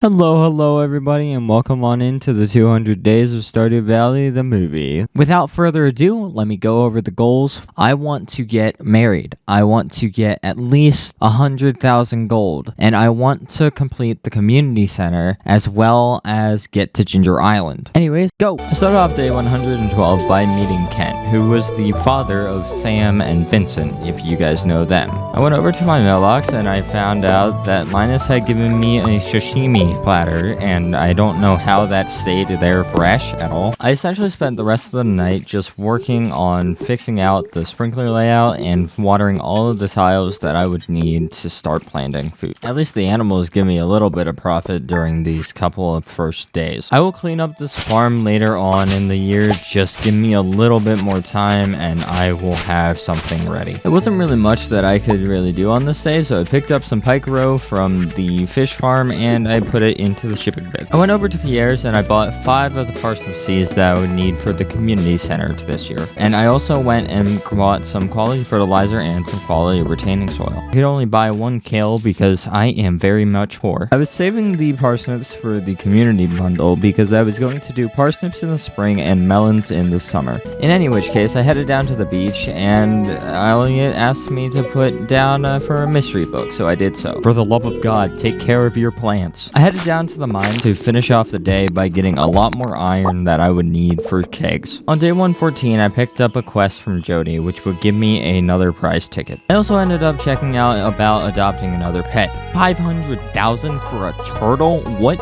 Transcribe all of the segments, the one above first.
Hello everybody, and welcome on into the 200 Days of Stardew Valley, the movie. Without further ado, let me go over the goals. I want to get married. I want to get at least 100,000 gold, and I want to complete the community center as well as get to Ginger Island. Anyways, go! I started off day 112 by meeting Kent, who was the father of Sam and Vincent, if you guys know them. I went over to my mailbox and I found out that Linus had given me a sashimi platter, and I don't know how that stayed there fresh at all. I essentially spent the rest of the night just working on fixing out the sprinkler layout and watering all of the tiles that I would need to start planting food. At least the animals give me a little bit of profit during these couple of first days. I will clean up this farm later on in the year. Just give me a little bit more time and I will have something ready. It wasn't really much that I could really do on this day, so I picked up some pike roe from the fish farm and I put it into the shipping bin. I went over to Pierre's and I bought 5 of the parsnip seeds that I would need for the community center this year. And I also went and bought some quality fertilizer and some quality retaining soil. I could only buy 1 kale because I am very much poor. I was saving the parsnips for the community bundle because I was going to do parsnips in the spring and melons in the summer. In any which case, I headed down to the beach and Elliot asked me to put down for a mystery book, so I did so. For the love of God, take care of your plants. I headed down to the mine to finish off the day by getting a lot more iron that I would need for kegs. On day 114, I picked up a quest from Jody, which would give me another prize ticket. I also ended up checking out about adopting another pet. 500,000 for a turtle? What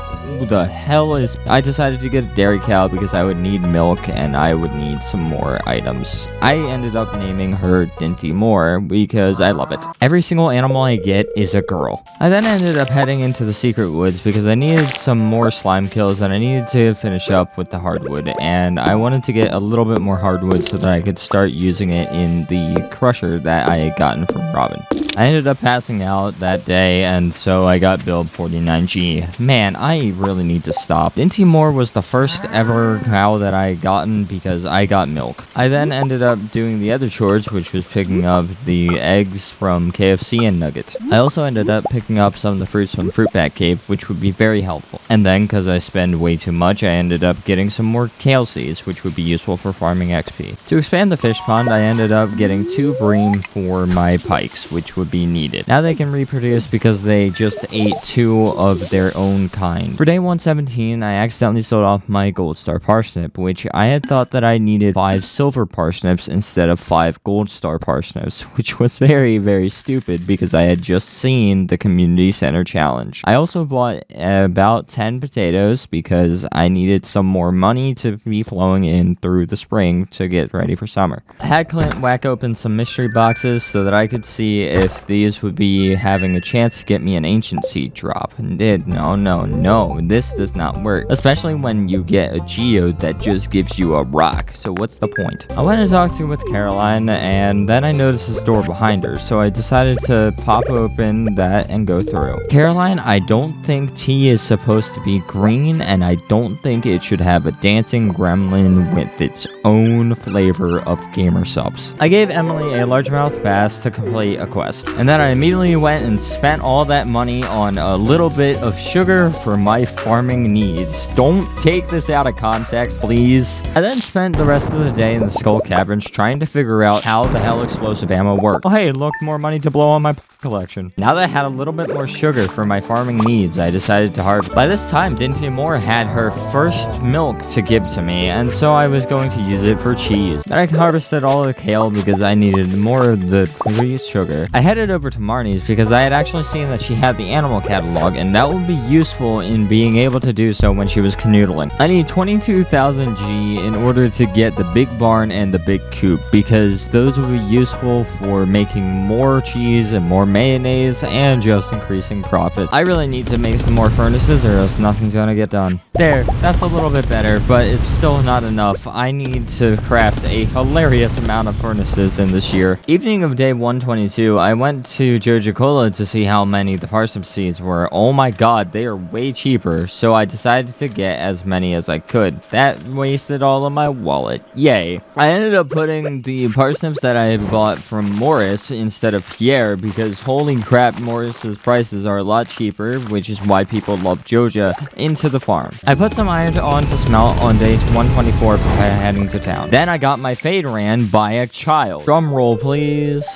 the hell is... I decided to get a dairy cow because I would need milk and I would need some more items. I ended up naming her Dinty Moore because I love it. Every single animal I get is a girl. I then ended up heading into the secret woods because I needed some more slime kills and I needed to finish up with the hardwood, and I wanted to get a little bit more hardwood so that I could start using it in the crusher that I had gotten from Robin. I ended up passing out that day, and so I got build 49G. Man, I really need to stop. Dinty Moore was the first ever cow that I gotten because I got milk. I then ended up doing the other chores, which was picking up the eggs from KFC and nuggets. I also ended up picking up some of the fruits from Fruit Bat Cave, which would be very helpful. And then, because I spend way too much, I ended up getting some more kale seeds, which would be useful for farming XP. To expand the fish pond, I ended up getting 2 bream for my pikes, which would be needed. Now they can reproduce because they just ate 2 of their own kind. For day 117, I accidentally sold off my gold star parsnip, which I had thought that I needed 5 silver parsnips instead of 5 gold star parsnips, which was very stupid because I had just seen the community center challenge. I also bought about 10 potatoes because I needed some more money to be flowing in through the spring to get ready for summer. I had Clint whack open some mystery boxes so that I could see if these would be having a chance to get me an ancient seed drop. And no, this does not work, especially when you get a geode that just gives you a rock. So what's the point? I went and talked with Caroline, and then I noticed this door behind her, so I decided to pop open that and go through. Caroline, I don't think tea is supposed to be green, and I don't think it should have a dancing gremlin with its own flavor of gamer subs. I gave Emily a largemouth bass to complete a quest, and then I immediately went and spent all that money on a little bit of sugar for my farming needs. Don't take this out of context, please. I then spent the rest of the day in the Skull Caverns trying to figure out how the hell explosive ammo worked. Oh hey, look, more money to blow on my collection. Now that I had a little bit more sugar for my farming needs, I decided to harvest. By this time, Dinty Moore had her first milk to give to me, and so I was going to use it for cheese. But I harvested all of the kale because I needed more of the free sugar. I headed over to Marnie's because I had actually seen that she had the animal catalog, and that would be useful in being able to do so when she was canoodling. I need 22,000 G in order to get the big barn and the big coop, because those would be useful for making more cheese and more mayonnaise and just increasing profit. I really need to make some more furnaces or else nothing's gonna get done. There, that's a little bit better, but it's still not enough. I need to craft a hilarious amount of furnaces in this year. Evening of day 122, I went to Jojicola to see how many the parsnip seeds were. Oh my god, they are way cheaper, so I decided to get as many as I could. That wasted all of my wallet. Yay. I ended up putting the parsnips that I had bought from Morris instead of Pierre because because holy crap, Morris's prices are a lot cheaper, which is why people love Joja, into the farm. I put some iron on to smelt on day 124 heading to town. Then I got my fade ran by a child. Drum roll, please.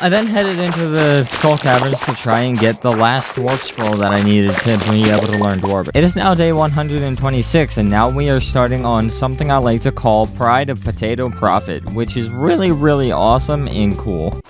I then headed into the Skull Caverns to try and get the last dwarf scroll that I needed to be able to learn dwarf. It is now day 126, and now we are starting on something I like to call Pride of Potato Profit, which is really, really awesome and cool.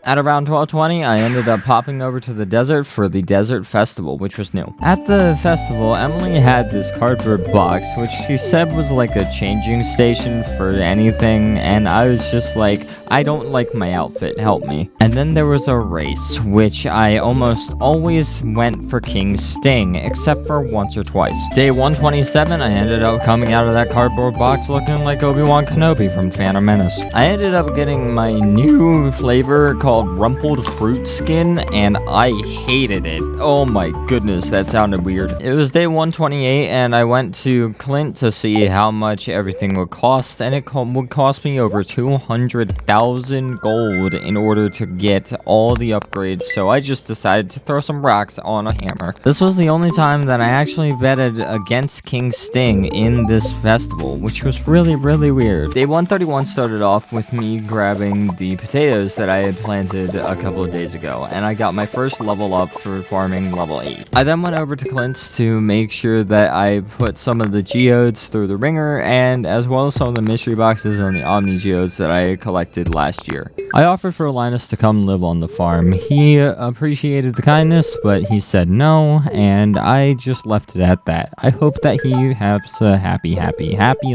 At around 12:20, I ended up popping over to the desert for the desert festival, which was new. At the festival, Emily had this cardboard box, which she said was like a changing station for anything, and I was just like, I don't like my outfit, help me. And then there was a race, which I almost always went for King's Sting, except for once or twice. Day 127, I ended up coming out of that cardboard box looking like Obi-Wan Kenobi from Phantom Menace. I ended up getting my new flavor called rumpled fruit skin, and I hated it. Oh my goodness, that sounded weird. It was day 128, and I went to Clint to see how much everything would cost, and it would cost me over 200,000 gold in order to get all the upgrades, so I just decided to throw some rocks on a hammer. This was the only time that I actually betted against King's Sting in this festival, which was really, really weird. Day 131 started off with me grabbing the potatoes that I had planted a couple of days ago, and I got my first level up for farming level 8. I then went over to Clint's to make sure that I put some of the geodes through the ringer, and as well as some of the mystery boxes and the omni geodes that I collected last year. I offered for Linus to come live on the farm. He appreciated the kindness, but he said no, and I just left it at that. I hope that he has a happy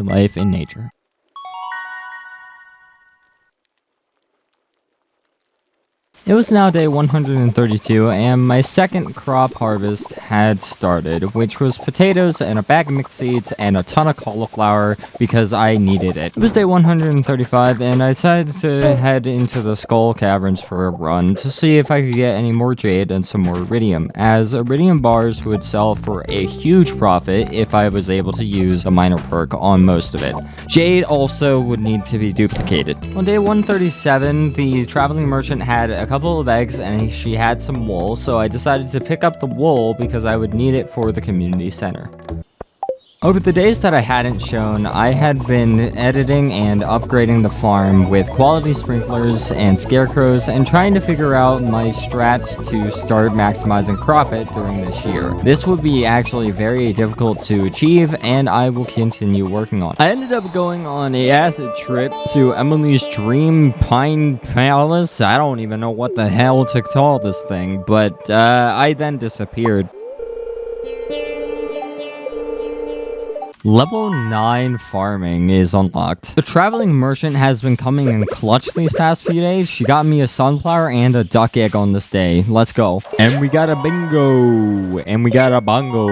life in nature. It was now day 132, and my second crop harvest had started, which was potatoes and a bag of mixed seeds and a ton of cauliflower because I needed it. It was day 135, and I decided to head into the Skull Caverns for a run to see if I could get any more jade and some more iridium, as iridium bars would sell for a huge profit if I was able to use a minor perk on most of it. Jade also would need to be duplicated. On day 137, the traveling merchant had a couple of eggs and she had some wool, so I decided to pick up the wool because I would need it for the community center. Over the days that I hadn't shown, I had been editing and upgrading the farm with quality sprinklers and scarecrows and trying to figure out my strats to start maximizing profit during this year. This would be actually very difficult to achieve, and I will continue working on it. I ended up going on a acid trip to Emily's Dream Pine Palace. I don't even know what the hell to call this thing, but I then disappeared. Level 9 farming is unlocked. The traveling merchant has been coming in clutch these past few days. She got me a sunflower and a duck egg on this day. Let's go. And we got a bingo. And we got a bongo.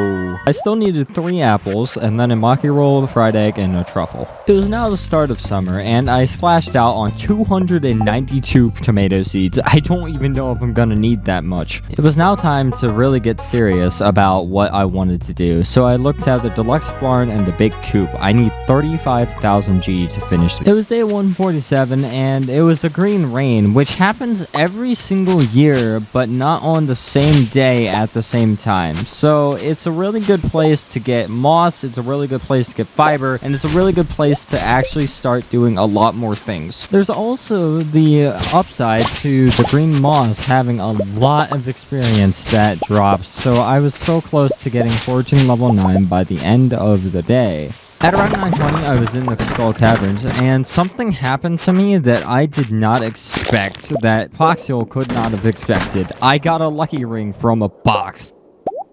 I still needed 3 apples, and then a maki roll, a fried egg, and a truffle. It was now the start of summer, and I splashed out on 292 tomato seeds. I don't even know if I'm gonna need that much. It was now time to really get serious about what I wanted to do, so I looked at the deluxe barn and the big coop. I need 35,000 G to finish it. It was day 147, and it was a green rain, which happens every single year, but not on the same day at the same time. So it's a really good place to get moss, it's a really good place to get fiber, and it's a really good place to actually start doing a lot more things. There's also the upside to the green moss having a lot of experience that drops, so I was so close to getting foraging level 9 by the end of the day. At around 9:20, I was in the Skull Caverns, and something happened to me that I did not expect, that Poxiel could not have expected. I got a lucky ring from a box.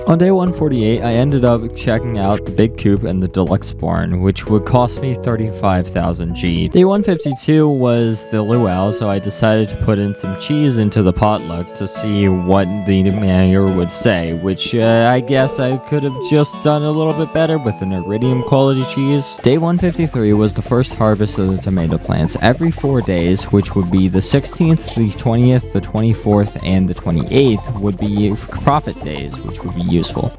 On day 148, I ended up checking out the big coop and the deluxe barn, which would cost me 35,000 G. Day 152 was the luau, so I decided to put in some cheese into the potluck to see what the mayor would say, which I guess I could have just done a little bit better with an iridium quality cheese. Day 153 was the first harvest of the tomato plants. Every 4 days, which would be the 16th, the 20th, the 24th, and the 28th, would be profit days, which would be useful.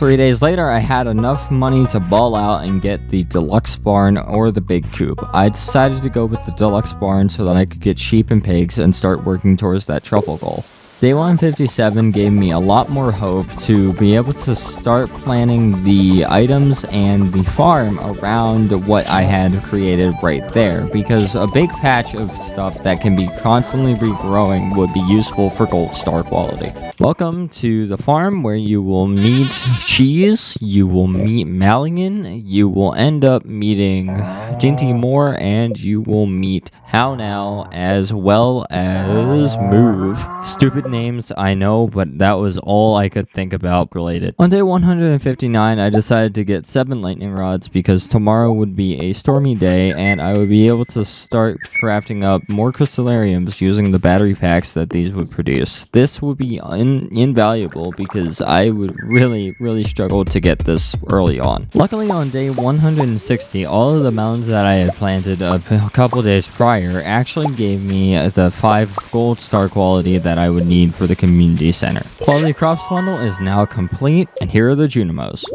3 days later, I had enough money to ball out and get the deluxe barn or the big coop. I decided to go with the deluxe barn so that I could get sheep and pigs and start working towards that truffle goal. Day 157 gave me a lot more hope to be able to start planning the items and the farm around what I had created right there, because a big patch of stuff that can be constantly regrowing would be useful for gold star quality. Welcome to the farm where you will meet Cheese, you will meet Malian, you will end up meeting Jinty Moore, and you will meet How Now, as well as Move. Stupid names, I know, but that was all I could think about related. On day 159, I decided to get 7 lightning rods because tomorrow would be a stormy day and I would be able to start crafting up more crystallariums using the battery packs that these would produce. This would be invaluable because I would really struggle to get this early on. Luckily, on day 160, all of the mountains that I had planted a couple days prior actually gave me the 5 gold star quality that I would need for the community center. Quality crops bundle is now complete, and here are the Junimos.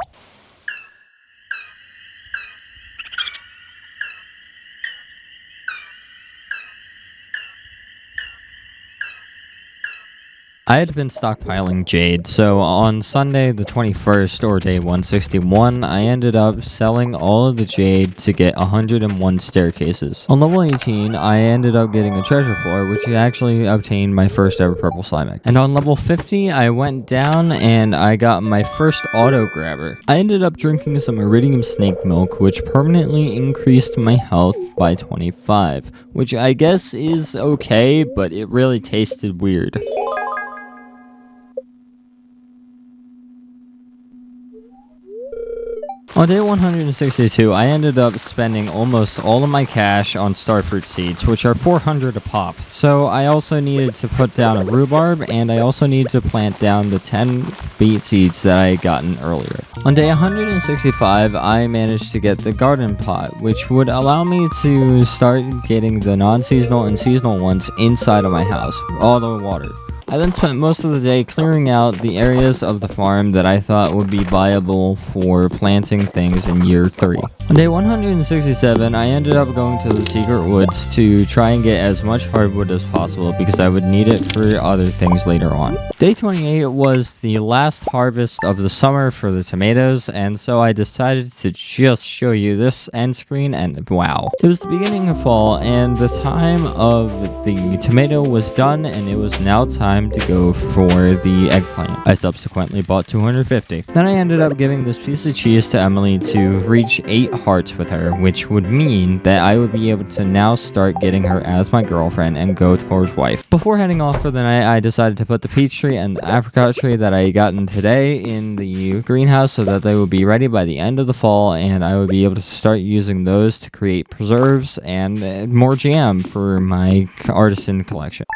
I had been stockpiling jade, so on Sunday the 21st, or day 161, I ended up selling all of the jade to get 101 staircases. On level 18, I ended up getting a treasure floor, which actually obtained my first ever purple slime. And on level 50, I went down and I got my first auto grabber. I ended up drinking some iridium snake milk, which permanently increased my health by 25, which I guess is okay, but it really tasted weird. On day 162, I ended up spending almost all of my cash on starfruit seeds, which are 400 a pop. So I also needed to put down a rhubarb, and I also needed to plant down the 10 beet seeds that I had gotten earlier. On day 165, I managed to get the garden pot, which would allow me to start getting the non-seasonal and seasonal ones inside of my house, all the water. I then spent most of the day clearing out the areas of the farm that I thought would be viable for planting things in year 3. On day 167, I ended up going to the secret woods to try and get as much hardwood as possible because I would need it for other things later on. Day 28 was the last harvest of the summer for the tomatoes, and so I decided to just show you this end screen, and wow. It was the beginning of fall, and the time of the tomato was done, and it was now time to go for the eggplant. I subsequently bought 250. Then I ended up giving this piece of cheese to Emily to reach 8 hearts with her, which would mean that I would be able to now start getting her as my girlfriend and go towards wife. Before heading off for the night, I decided to put the peach tree and the apricot tree that I gotten today in the greenhouse so that they would be ready by the end of the fall, and I would be able to start using those to create preserves and more jam for my artisan collection.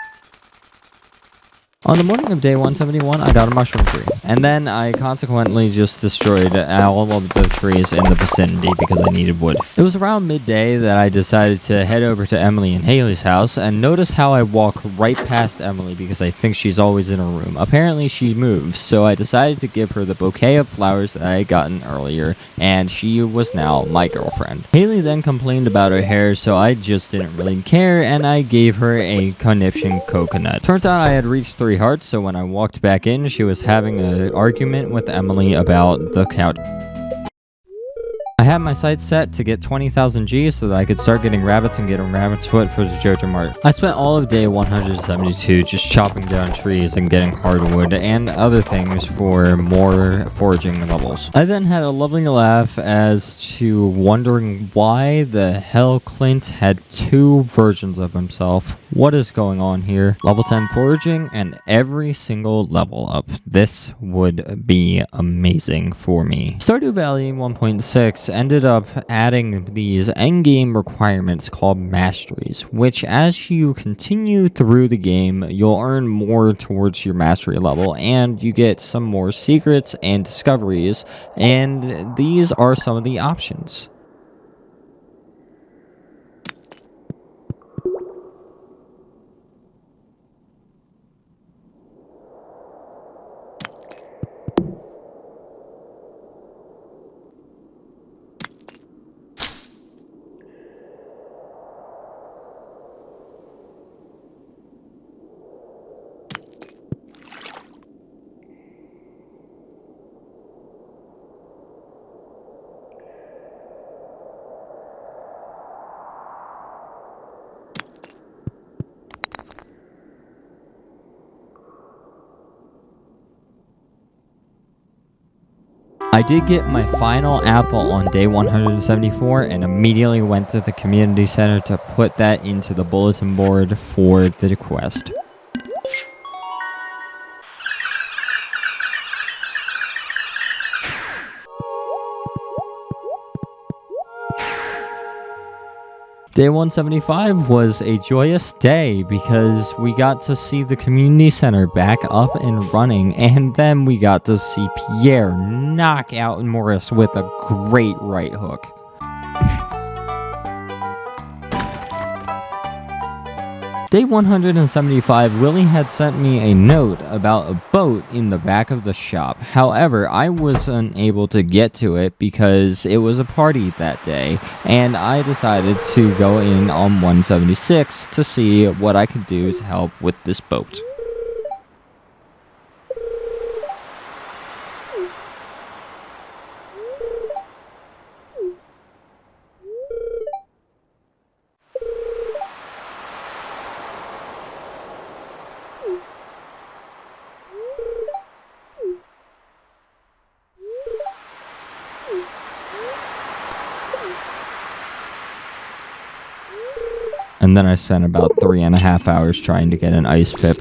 On the morning of day 171, I got a mushroom tree, and then I consequently just destroyed all of the trees in the vicinity because I needed wood. It was around midday that I decided to head over to Emily and Haley's house, and notice how I walk right past Emily because I think she's always in her room. Apparently she moves, so I decided to give her the bouquet of flowers that I had gotten earlier, and she was now my girlfriend. Haley then complained about her hair, so I just didn't really care, and I gave her a conniption coconut. Turns out I had reached 3 hearts, so when I walked back in, she was having an argument with Emily about the couch. I had my sights set to get 20,000 G so that I could start getting rabbits and getting rabbit's foot for the Jojo Mart. I spent all of day 172 just chopping down trees and getting hardwood and other things for more foraging levels. I then had a lovely laugh as to wondering why the hell Clint had 2 versions of himself. What is going on here? Level 10 foraging and every single level up. This would be amazing for me. Stardew Valley 1.6 ended up adding these endgame requirements called masteries, which as you continue through the game, you'll earn more towards your mastery level, and you get some more secrets and discoveries, and these are some of the options. I did get my final apple on day 174 and immediately went to the community center to put that into the bulletin board for the quest. Day 175 was a joyous day because we got to see the community center back up and running, and then we got to see Pierre knock out Morris with a great right hook. Day 175, Willie had sent me a note about a boat in the back of the shop. However, I was unable to get to it because it was a party that day, and I decided to go in on 176 to see what I could do to help with this boat. And then I spent about 3.5 hours trying to get an ice pip.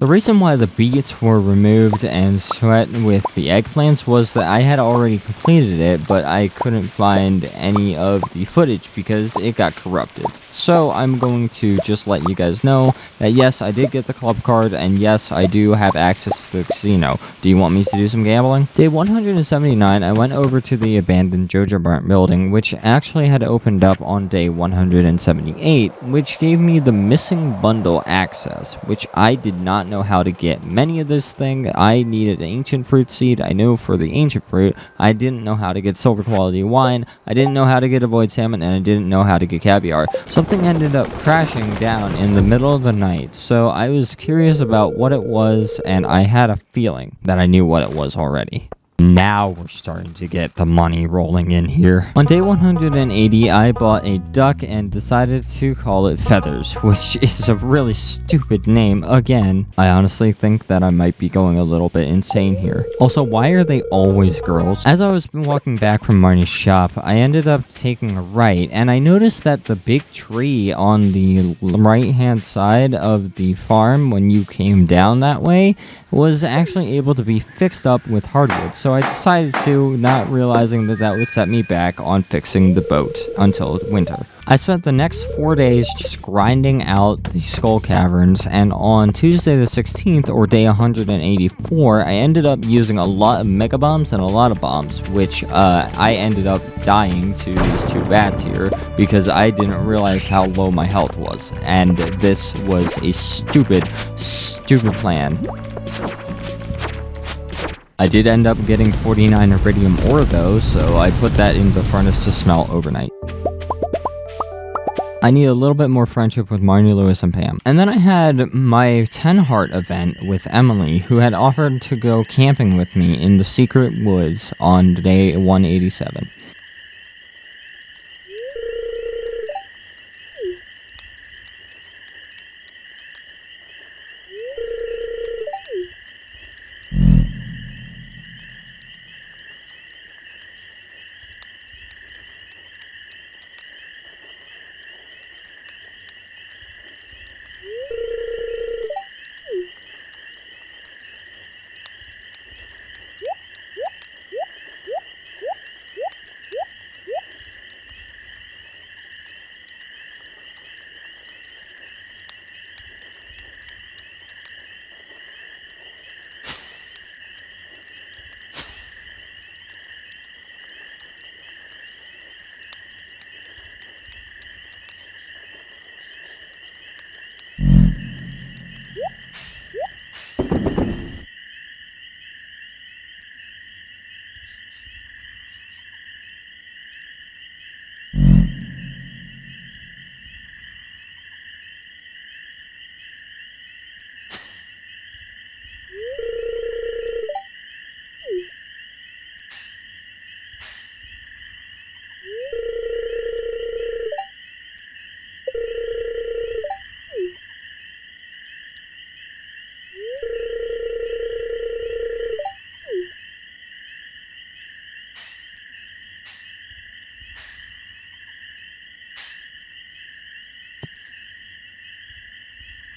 The reason why the beets were removed and sweat with the eggplants was that I had already completed it, but I couldn't find any of the footage because it got corrupted. So I'm going to just let you guys know that yes, I did get the club card, and yes, I do have access to the casino. Do you want me to do some gambling? Day 179, I went over to the abandoned Jojo Burnt building, which actually had opened up on day 178, which gave me the missing bundle access, which I did not know how to get many of this thing. I needed an ancient fruit seed. I knew for the ancient fruit. I didn't know how to get silver quality wine. I didn't know how to get a void salmon, and I didn't know how to get caviar. Something ended up crashing down in the middle of the night, so I was curious about what it was, and I had a feeling that I knew what it was already. Now we're starting to get the money rolling in here. On day 180, I bought a duck and decided to call it Feathers, which is a really stupid name. Again, I honestly think that I might be going a little bit insane here. Also, why are they always girls? As I was walking back from Marnie's shop, I ended up taking a right, and I noticed that the big tree on the right-hand side of the farm, when you came down that way, was actually able to be fixed up with hardwood. So I decided to, not realizing that that would set me back on fixing the boat until winter. I spent the next 4 days just grinding out the skull caverns, and on Tuesday the 16th, or day 184, I ended up using a lot of mega bombs and a lot of bombs, which I ended up dying to these two bats here because I didn't realize how low my health was, and this was a stupid plan. I did end up getting 49 iridium ore though, so I put that in the furnace to smelt overnight. I need a little bit more friendship with Marnie, Lewis, and Pam. And then I had my 10 heart event with Emily, who had offered to go camping with me in the secret woods on day 187.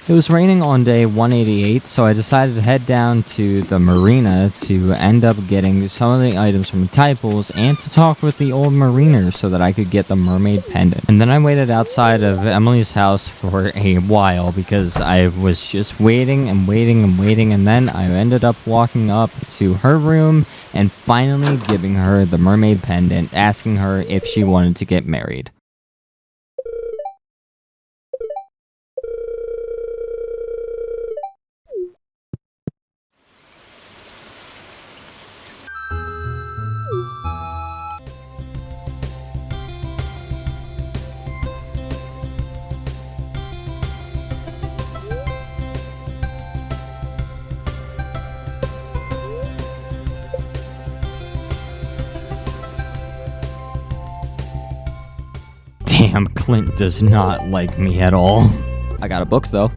It was raining on day 188, so I decided to head down to the marina to end up getting some of the items from the tide pools and to talk with the old mariner so that I could get the mermaid pendant. And then I waited outside of Emily's house for a while because I was just waiting and waiting and waiting, and then I ended up walking up to her room and finally giving her the mermaid pendant, asking her if she wanted to get married. Damn, Clint does not like me at all. I got a book though.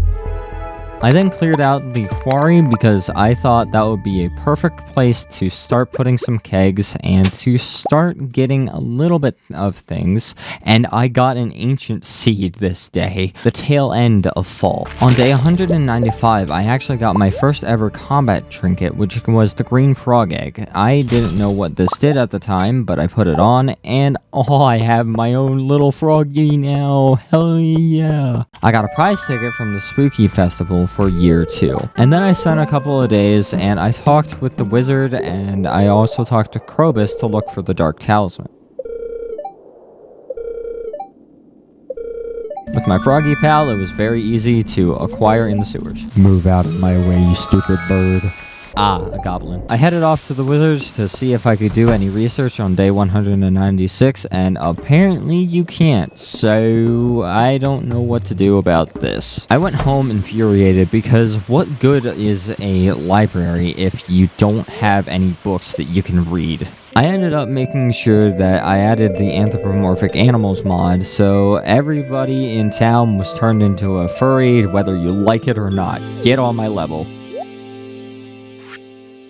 I then cleared out the quarry because I thought that would be a perfect place to start putting some kegs and to start getting a little bit of things, and I got an ancient seed this day, the tail end of fall. On day 195, I actually got my first ever combat trinket, which was the green frog egg. I didn't know what this did at the time, but I put it on, and oh, I have my own little froggy now. Hell yeah. I got a prize ticket from the Spooky Festival for year 2. And then I spent a couple of days and I talked with the wizard, and I also talked to Krobus to look for the dark talisman. With my froggy pal, it was very easy to acquire in the sewers. Move out of my way, you stupid bird. Ah, a goblin. I headed off to the wizards to see if I could do any research on day 196, and apparently you can't, so I don't know what to do about this. I went home infuriated because what good is a library if you don't have any books that you can read? I ended up making sure that I added the anthropomorphic animals mod, so everybody in town was turned into a furry, whether you like it or not. Get on my level.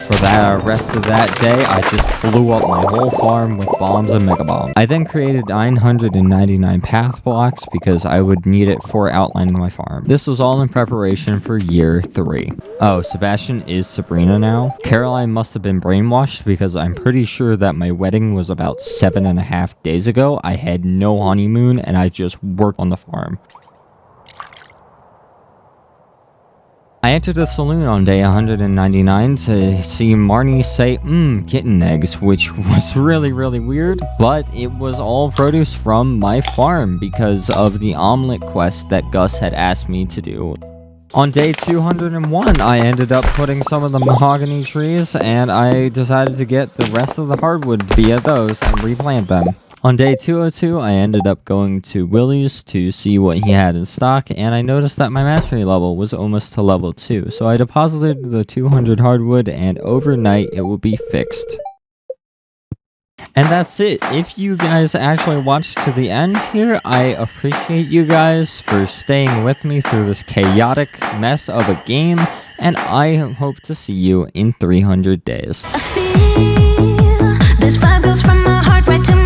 For the rest of that day, I just blew up my whole farm with bombs and mega bombs. I then created 999 path blocks because I would need it for outlining my farm. This was all in preparation for year 3. Oh, Sebastian is Sabrina now. Caroline must have been brainwashed because I'm pretty sure that my wedding was about 7.5 days ago. I had no honeymoon and I just worked on the farm. I entered the saloon on day 199 to see Marnie say, kitten eggs, which was really weird, but it was all produce from my farm because of the omelet quest that Gus had asked me to do. On day 201, I ended up putting some of the mahogany trees, and I decided to get the rest of the hardwood via those and replant them. On day 202, I ended up going to Willie's to see what he had in stock, and I noticed that my mastery level was almost to level 2, so I deposited the 200 hardwood, and overnight it will be fixed. And that's it. If you guys actually watched to the end here, I appreciate you guys for staying with me through this chaotic mess of a game, and I hope to see you in 300 days. I feel this vibe goes from my heart right to